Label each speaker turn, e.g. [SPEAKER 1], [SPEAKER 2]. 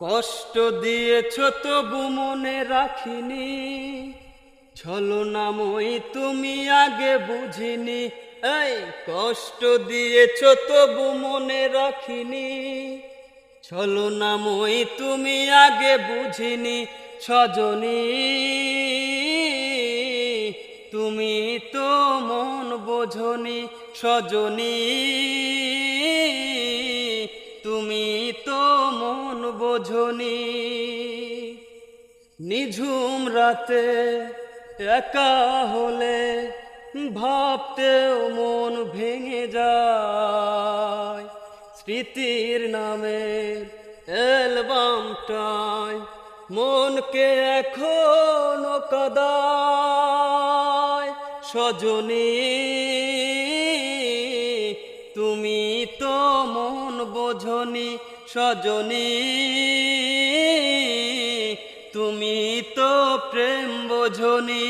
[SPEAKER 1] কষ্ট দিয়েছ তবু মনে রাখিনি, ছলনাময়ী তুমি আগে বুঝিনি। এই কষ্ট দিয়েছ তবু মনে রাখিনি, ছলনাময়ী তুমি আগে বুঝিনি। সজনী তুমি তো মন বোঝনি, সজনী তুমি তো মন বোঝনি। নিঝুম রাতে একা হলে ভাবতেও মন ভেঙে যায়, স্মৃতির নামে অ্যালবামটায় মনকে এখনো কাঁদায়। সজনী তুমি তো মন বোঝনি, সজনী তুমি তো প্রেম বোঝনি।